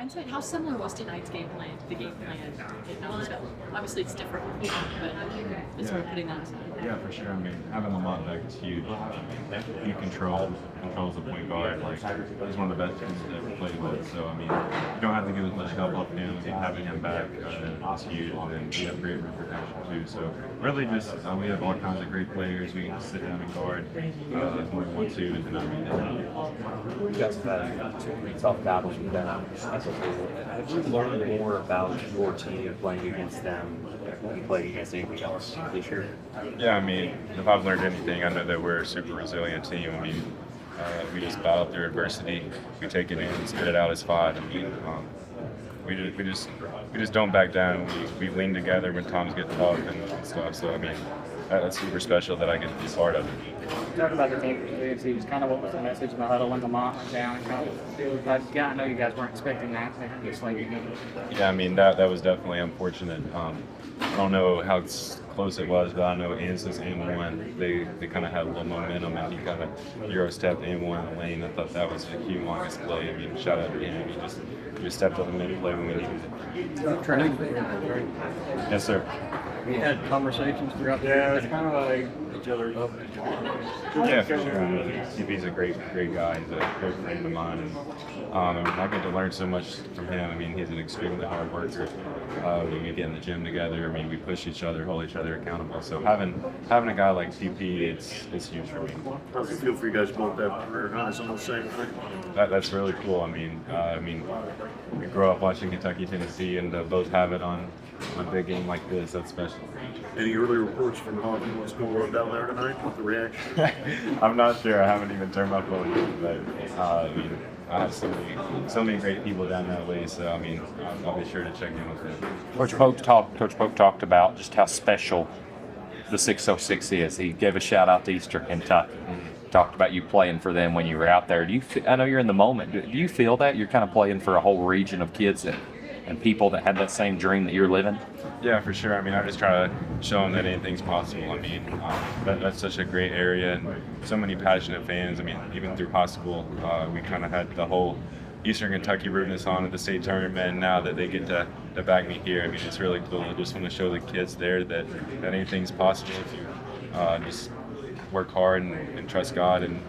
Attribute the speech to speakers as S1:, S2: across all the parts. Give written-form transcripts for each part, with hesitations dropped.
S1: hindsight, how similar was tonight's game plan to the game plan in Knoxville? Obviously, it's different, but it's sort of putting that aside.
S2: Yeah, for sure. I mean, having Lamont back is huge. He controls the point guard. Like, he's one of the best teams to ever play with. So, I mean, you don't have to give as much help up him. Having him back is huge. And we have great rim protection, too. So, really just, we have all kinds of great players. We can just sit down and guard when we want to. And then, I mean,
S3: You guys have had two pretty tough battles with them. Have you learned more about your team playing against them than you played against anybody else this year?
S2: yeah, I mean, if I've learned anything, I know that we're a super resilient team. I mean, we just battle through adversity. We take it in and spit it out as five. I mean, we just don't back down. We lean together when times get tough and stuff. So I mean, that's super special that I get to be part of it.
S4: Talk about the team resiliency. Was kind of what was the message about huddling Lamont down and kind of, I know you guys weren't expecting that. Just like,
S2: Yeah, I mean that was definitely unfortunate. I don't know how close it was, but I know Ansys and one they kind of had a little momentum, and he kind of Euro stepped in one lane. I thought that was a humongous play. I mean, shout out to him. He just stepped up and made a play when we needed it.
S4: Trent.
S2: Yes, sir.
S4: We had conversations throughout the year. It's kind of like each other up.
S2: Yeah, for sure. I mean, CP's a great guy. He's a great friend of mine, and I get to learn so much from him. I mean, he's an extremely hard worker. We get in the gym together. I mean, we push each other, hold each other accountable. So having a guy like CP, it's huge for me.
S5: How does it feel for you guys both to have career highs on the same thing?
S2: That's really cool. I mean, we grow up watching Kentucky, Tennessee, and both have it on a big game like this. That's special.
S5: Any early reports from how what's going on down there tonight with the reaction?
S2: I'm not sure. I haven't even turned my phone yet, but I mean, I have so many great people down that way. So I mean, I'll be sure to check in with them.
S3: Coach Pope talked about just how special the 606 is. He gave a shout out to Eastern Kentucky. Talked about you playing for them when you were out there. I know you're in the moment. Do you feel that you're kind of playing for a whole region of kids and people that had that same dream that you're living?
S2: Yeah, for sure. I mean, I just try to show them that anything's possible. I mean, that's such a great area and so many passionate fans. I mean, even through high school, we kind of had the whole Eastern Kentucky rooting us on at the state tournament. And now that they get to back me here, I mean, it's really cool. I just want to show the kids there that anything's possible if you just work hard and trust God, and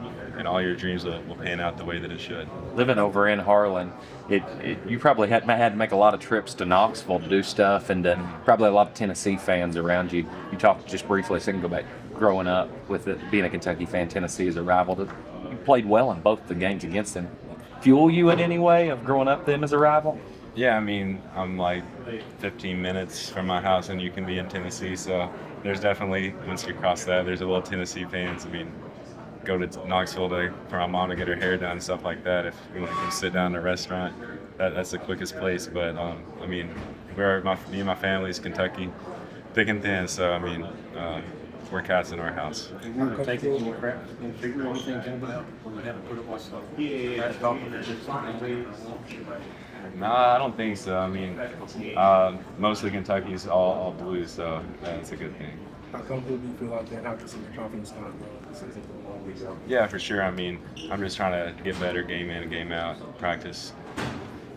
S2: all your dreams will pan out the way that it should.
S3: Living over in Harlan, you probably had to make a lot of trips to Knoxville to do stuff, and probably a lot of Tennessee fans around you. You talked just briefly a second ago about growing up with being a Kentucky fan. Tennessee is a rival. You played well in both the games against them. Fuel you in any way of growing up them as a rival?
S2: Yeah, I mean, I'm like 15 minutes from my house, and you can be in Tennessee, so there's definitely, once you cross that, there's a little Tennessee fans. I mean, go to Knoxville for my mom to get her hair done and stuff like that. If we want to come sit down in a restaurant, that's the quickest place. But I mean, me and my family's Kentucky, thick and thin. So I mean, we're cats in our house.
S4: Take it and figure anything out when we haven't put it myself.
S2: Nah, I don't think so. I mean, mostly Kentucky's all blue, so that's a good thing.
S6: How comfortable do you feel out there? How can some of your confidence kind of grow this season?
S2: Yeah, for sure. I mean, I'm just trying to get better game in and game out, practice.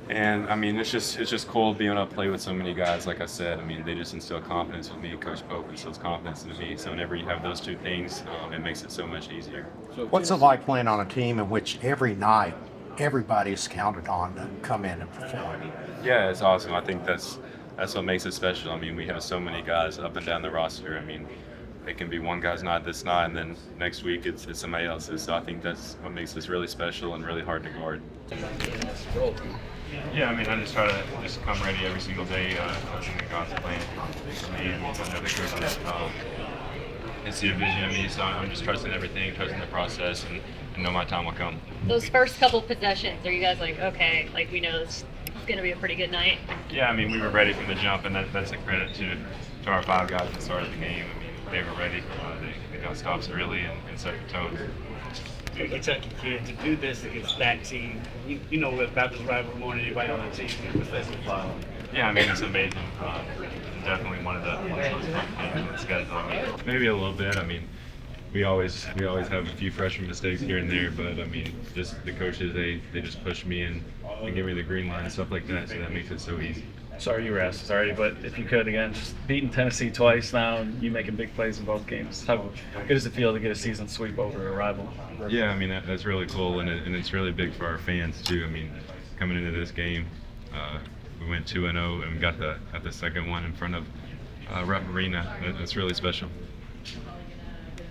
S2: And I mean, it's just cool being able to play with so many guys. Like I said, I mean, they just instill confidence with me. Coach Pope instills confidence into me. So whenever you have those two things, it makes it so much easier.
S7: What's it like playing on a team in which every night everybody is counted on to come in and perform?
S2: Yeah, it's awesome. I think that's what makes it special. I mean, we have so many guys up and down the roster. I mean, it can be one guy's night this night, and then next week it's somebody else's. So I think that's what makes this really special and really hard to guard. Yeah, I mean, I just try to just come ready every single day. Trusting that God's plan for me, and I know the coaches and see a vision of me. So I'm just trusting everything, trusting the process, and know my time will come.
S1: Those first couple possessions, are you guys like, okay, like we know this is going to be a pretty good night?
S2: Yeah, I mean, we were ready from the jump, and that's a credit to our five guys at the start of the game. I mean, they were ready. They got stops early and set the tone.
S8: A Kentucky kid to do this against that team, you know what Baptist rival more than anybody on the team.
S2: Yeah, I mean, it's amazing. Definitely one of the most fun games on the schedule. Maybe a little bit. I mean, we always have a few freshman mistakes here and there, but I mean, just the coaches they just push me and give me the green line and stuff like that, so that makes it so easy.
S9: Sorry you were asked this already, but if you could again, just beating Tennessee twice now and you making big plays in both games, how good does it feel to get a season sweep over a rival?
S2: Yeah, I mean that's really cool, and it's really big for our fans too. I mean, coming into this game, we went 2-0 and got the second one in front of Rep Arena. That's really special.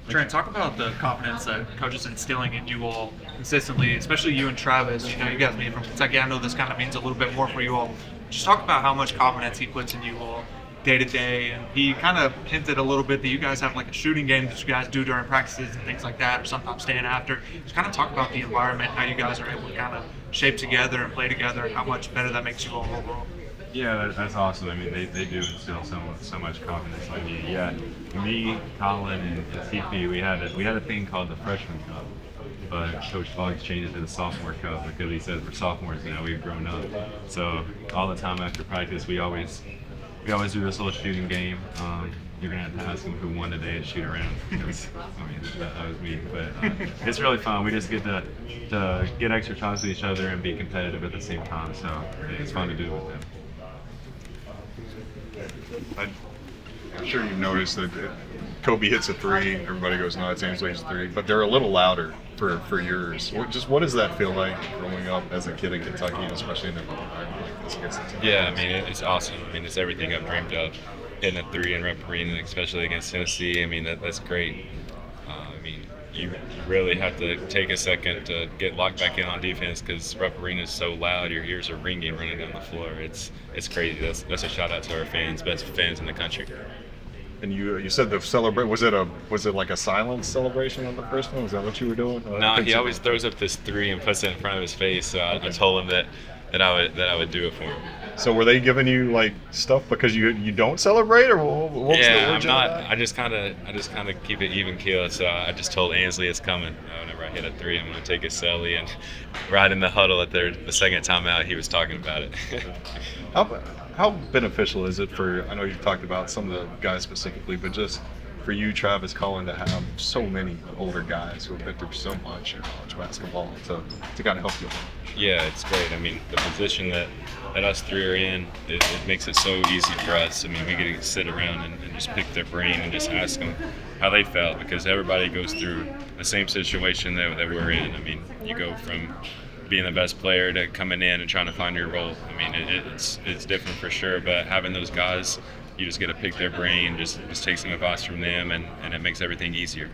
S10: Trent, talk about the confidence that coach is instilling in you all consistently, especially you and Travis. You know, you guys being from Kentucky, I know this kind of means a little bit more for you all. Just talk about how much confidence he puts in you all day to day, and he kind of hinted a little bit that you guys have like a shooting game that you guys do during practices and things like that, or sometimes staying after. Just kind of talk about the environment, how you guys are able to kind of shape together and play together, and how much better that makes you all overall.
S2: Yeah, that's awesome. I mean, they do instill so much confidence in me. Yeah, me, Colin, and CP, we had a thing called the Freshman Cup, but Coach Boggs changed it to the Sophomore Cup because he said we're sophomores now, we've grown up. So all the time after practice, we always do this little shooting game. You're gonna have to ask them who won today to shoot around. Because, I mean, that was me. But it's really fun. We just get to get extra shots with each other and be competitive at the same time. So it's fun to do with them.
S5: I'm sure you've noticed that Kobe hits a three, everybody goes nuts, Ainsley hits a three, but they're a little louder for yours. What does that feel like growing up as a kid in Kentucky, and especially in an environment like this against the team?
S2: Yeah, I mean, it's awesome. I mean, it's everything I've dreamed of. Hitting a three in Rep Arena, especially against Tennessee, I mean, that's great. I mean, you really have to take a second to get locked back in on defense because Rep Arena is so loud, your ears are ringing running down the floor. It's crazy. That's a shout out to our fans, best fans in the country.
S5: And you said the celebrate was it like a silent celebration on the first one? Was that what you were doing?
S2: No, he always throws up this three and puts it in front of his face. So I told him that I would do it for him.
S5: So were they giving you like stuff because you don't celebrate, or what was the
S2: I'm
S5: origin
S2: not.
S5: of that?
S2: I just kind of keep it even keel. So I just told Ainsley it's coming. Whenever I hit a three, I'm gonna take a celly, and right in the huddle at the second time out, he was talking about it.
S5: How beneficial is it for, I know you talked about some of the guys specifically, but just for you, Travis, Cullen, to have so many older guys who have been through so much in college basketball to kind of help you?
S2: Yeah, it's great. I mean, the position that us three are in, it makes it so easy for us. I mean, we get to sit around and just pick their brain and just ask them how they felt, because everybody goes through the same situation that we're in. I mean, you go from being the best player to coming in and trying to find your role. I mean, it's different for sure, but having those guys, you just get to pick their brain, just take some advice from them, and it makes everything easier.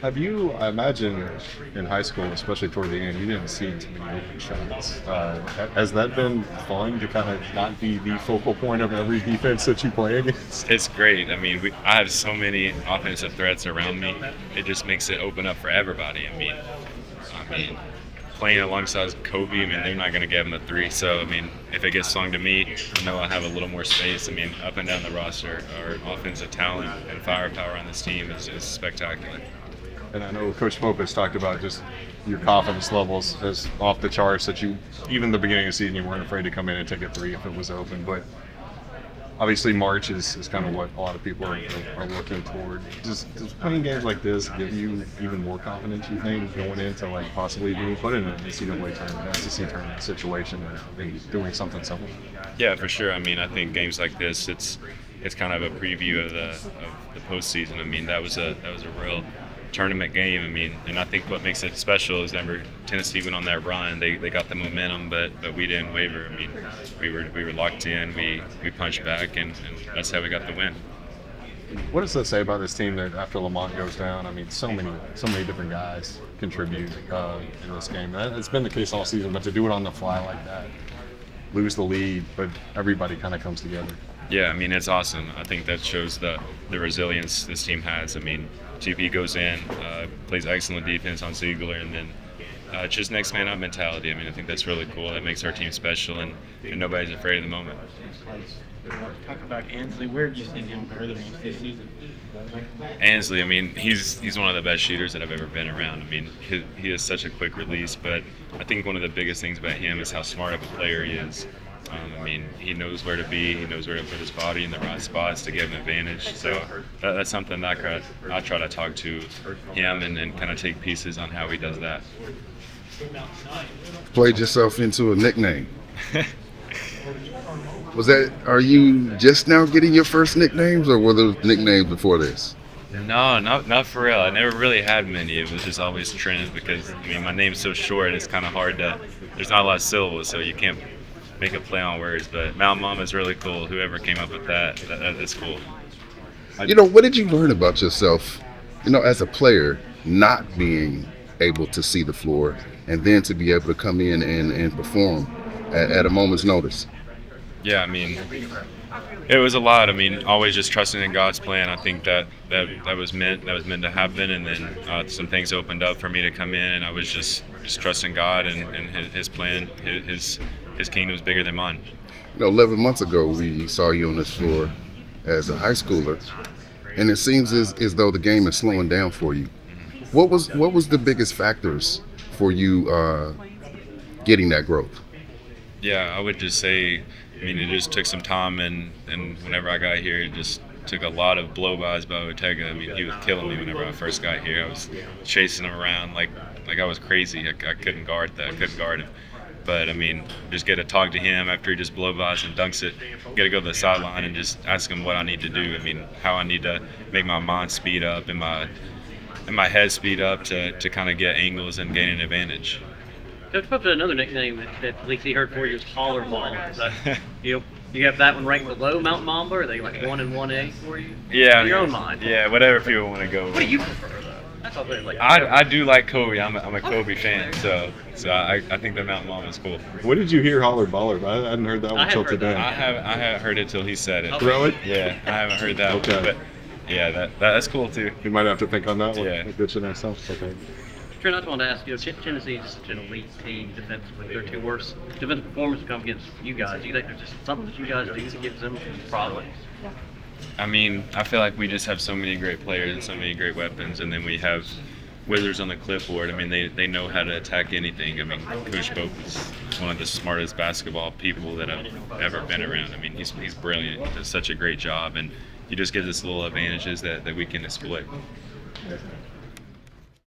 S5: Have you, I imagine in high school, especially toward the end, you didn't see too many open shots. Has that been fun to kind of not be the focal point of every defense that you play against?
S2: It's great. I mean, I have so many offensive threats around me. It just makes it open up for everybody. I mean, playing alongside Kobe, I mean, they're not going to give him a three. So, I mean, if it gets swung to me, I know I'll have a little more space. I mean, up and down the roster, our offensive talent and firepower on this team is spectacular.
S5: And I know Coach Pope has talked about just your confidence levels as off the charts, that you, even the beginning of the season, you weren't afraid to come in and take a three if it was open. But obviously March is kind of what a lot of people are looking toward. Does playing games like this give you even more confidence, you think, going into like possibly being put in an NCAA tournament, SEC tournament situation, and maybe doing something similar?
S2: Yeah, for sure. I mean, I think games like this, it's kind of a preview of the postseason. I mean, that was a real tournament game. I mean, and I think what makes it special is whenever Tennessee went on that run, they got the momentum, but we didn't waver. I mean, we were locked in, we punched back, and that's how we got the win.
S5: What does that say about this team that after Lamont goes down, I mean, so many different guys contribute in this game? It's been the case all season, but to do it on the fly like that, lose the lead, but everybody kind of comes together.
S2: Yeah, I mean, it's awesome. I think that shows the resilience this team has. I mean, TP goes in, plays excellent defense on Ziegler, and then it's just next man up mentality. I mean, I think that's really cool. That makes our team special, and nobody's afraid of the moment.
S8: Talk about Ansley. Where do you see him further this season?
S2: Ansley, I mean, he's one of the best shooters that I've ever been around. I mean, he has such a quick release, but I think one of the biggest things about him is how smart of a player he is. I mean, he knows where to be. He knows where to put his body in the right spots to give him advantage. So that's something that I try to talk to him and kind of take pieces on how he does that.
S11: Played yourself into a nickname. Are you just now getting your first nicknames, or were those nicknames before this?
S2: No, not for real. I never really had many. It was just always Trent because, I mean, my name's so short, it's kind of hard there's not a lot of syllables, so you can't make a play on words. But Mount Mama is really cool. Whoever came up with that is cool.
S11: What did you learn about yourself, as a player, not being able to see the floor, and then to be able to come in and perform at a moment's notice?
S2: Yeah, I mean, it was a lot. I mean, always just trusting in God's plan. I think that was meant to happen, and then some things opened up for me to come in, and I was just trusting God and His plan. His kingdom is bigger than mine.
S11: 11 months ago, we saw you on this floor as a high schooler, and it seems as though the game is slowing down for you. What was the biggest factors for you getting that growth?
S2: Yeah, I would just say, I mean, it just took some time, and whenever I got here, it just took a lot of blow-bys by Ortega. I mean, he was killing me whenever I first got here. I was chasing him around like I was crazy. I couldn't guard that. I couldn't guard him. But, I mean, just get to talk to him after he just blow-bys and dunks it. Get to go to the sideline and just ask him what I need to do. I mean, how I need to make my mind speed up and my head speed up to kind of get angles and gain an advantage.
S12: Coach Pope had another nickname that at least he heard for you was Holler Ball. Is that, you have that one ranked below Mountain Mamba, or are they like 1 and 1A for you?
S2: Yeah.
S12: In your own mind.
S2: Yeah, whatever people want to go with.
S12: What do you prefer, though? That's all like.
S2: I do like Kobe. I'm a Kobe fan, so I think the Mountain Mamba is cool.
S5: What did you hear, Holler Baller? I hadn't heard that one until today.
S2: I haven't heard it till he said it.
S5: Really?
S2: Yeah, I haven't heard that one. But yeah, that's cool too.
S5: You might have to think on that one.
S2: Yeah.
S5: Good to know. Okay.
S12: Trent, I just wanted to ask you, Tennessee is such an elite team defensively. Their two worst defensive performances come against you guys. Do you think there's just something that you guys do that gives them problems?
S2: I mean, I feel like we just have so many great players and so many great weapons, and then we have wizards on the clipboard. I mean, they know how to attack anything. I mean, Coach Pope is one of the smartest basketball people that I've ever been around. I mean, he's brilliant. He does such a great job, and he just gives us little advantages that we can exploit.